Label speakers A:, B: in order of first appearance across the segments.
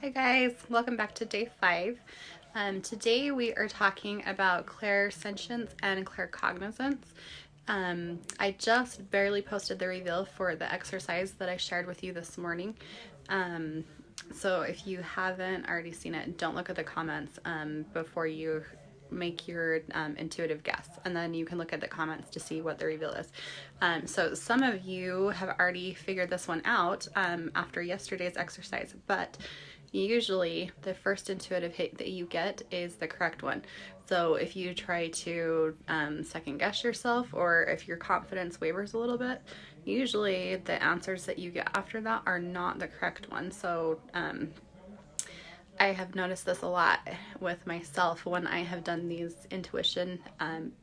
A: Hi guys, welcome back to day 5. Today we are talking about clairsentience and claircognizance. I just barely posted the reveal for the exercise that I shared with you this morning. So if you haven't already seen it, don't look at the comments before you make your intuitive guess, and then you can look at the comments to see what the reveal is. So some of you have already figured this one out after yesterday's exercise, but usually the first intuitive hit that you get is the correct one. So if you try to second guess yourself, or if your confidence wavers a little bit, usually the answers that you get after that are not the correct one. So I have noticed this a lot with myself when I have done these intuition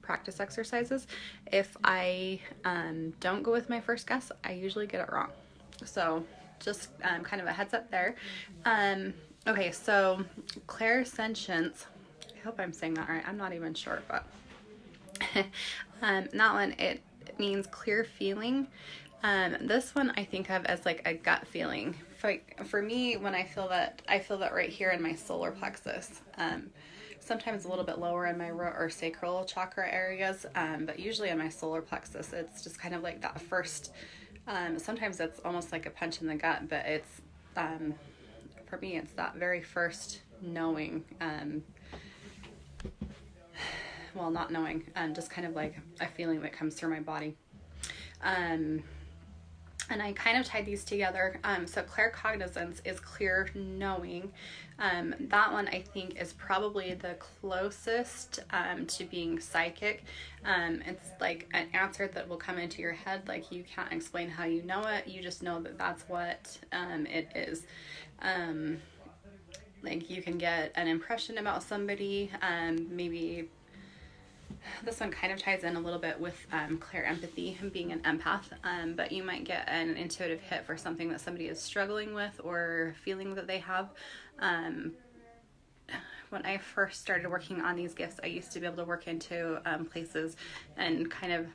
A: practice exercises. If I don't go with my first guess, I usually get it wrong. So just kind of a heads up there. Okay, so clairsentience, I hope I'm saying that right. I'm not even sure, but that one, it means clear feeling. This one I think of as like a gut feeling. For me, when I feel that right here in my solar plexus. Sometimes a little bit lower in my root or sacral chakra areas, but usually in my solar plexus, it's just kind of like that first. Sometimes it's almost like a punch in the gut, but it's for me, it's that very first knowing. Well, not knowing, just kind of like a feeling that comes through my body. And I kind of tied these together. So claircognizance is clear knowing. That one I think is probably the closest to being psychic. It's like an answer that will come into your head. Like you can't explain how you know it. You just know that that's what it is. Like you can get an impression about somebody, maybe. This one kind of ties in a little bit with clair empathy and being an empath, but you might get an intuitive hit for something that somebody is struggling with or feeling that they have. When I first started working on these gifts, I used to be able to work into places and kind of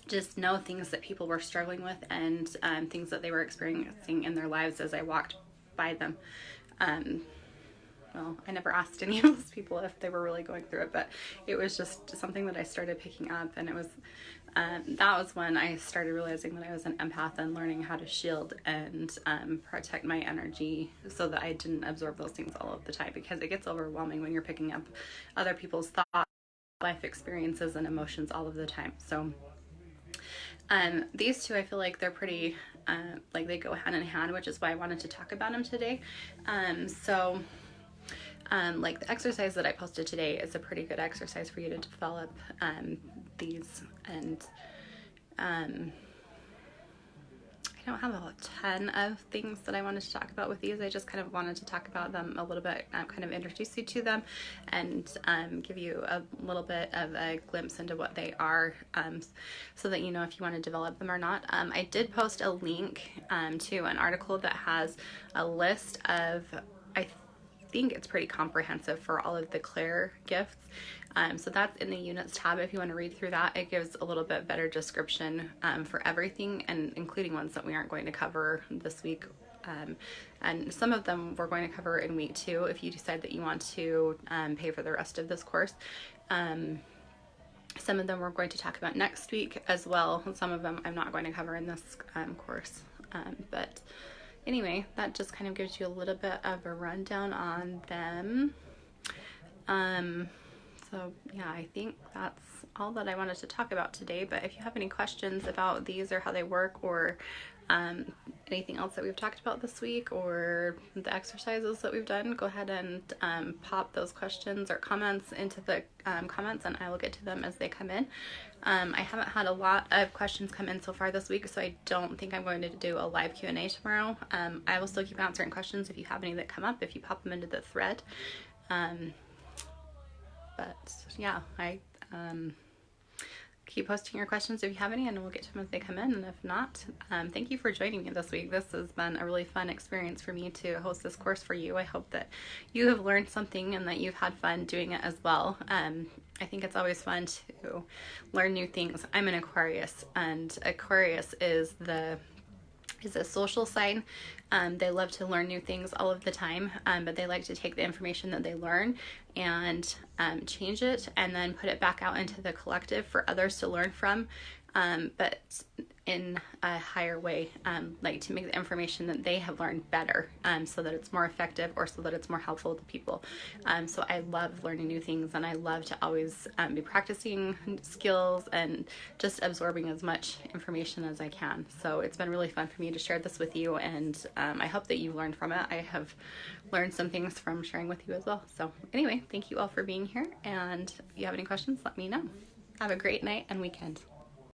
A: just know things that people were struggling with and things that they were experiencing in their lives as I walked by them. Well, I never asked any of those people if they were really going through it, but it was just something that I started picking up, and it was that was when I started realizing that I was an empath and learning how to shield and protect my energy so that I didn't absorb those things all of the time, because it gets overwhelming when you're picking up other people's thoughts, life experiences, and emotions all of the time. So these two, I feel like they're pretty like they go hand in hand, which is why I wanted to talk about them today. Like the exercise that I posted today is a pretty good exercise for you to develop these, and I don't have a ton of things that I wanted to talk about with these. I just kind of wanted to talk about them a little bit, kind of introduce you to them, and give you a little bit of a glimpse into what they are, so that you know if you want to develop them or not. I did post a link to an article that has a list of, I think it's pretty comprehensive for all of the clair gifts. So that's in the units tab. If you want to read through that, it gives a little bit better description for everything, and including ones that we aren't going to cover this week. And some of them we're going to cover in week 2 if you decide that you want to pay for the rest of this course. Some of them we're going to talk about next week as well. Some of them I'm not going to cover in this course. But anyway, that just kind of gives you a little bit of a rundown on them. So yeah, I think that's all that I wanted to talk about today. But if you have any questions about these or how they work, or anything else that we've talked about this week, or the exercises that we've done, go ahead and pop those questions or comments into the comments, and I will get to them as they come in. I haven't had a lot of questions come in so far this week, so I don't think I'm going to do a live Q&A tomorrow. I will still keep answering questions if you have any that come up, if you pop them into the thread. But yeah, I keep posting your questions if you have any, and we'll get to them as they come in. And if not, thank you for joining me this week. This has been a really fun experience for me to host this course for you. I hope that you have learned something and that you've had fun doing it as well. I think it's always fun to learn new things. I'm an Aquarius, and Aquarius is the is a social sign. They love to learn new things all of the time, but they like to take the information that they learn and change it and then put it back out into the collective for others to learn from, but in a higher way, like to make the information that they have learned better, so that it's more effective or so that it's more helpful to people. So I love learning new things, and I love to always be practicing skills and just absorbing as much information as I can. So it's been really fun for me to share this with you, and I hope that you learned from it. I have learned some things from sharing with you as well. So anyway, thank you all for being here, and if you have any questions, let me know. Have a great night and weekend.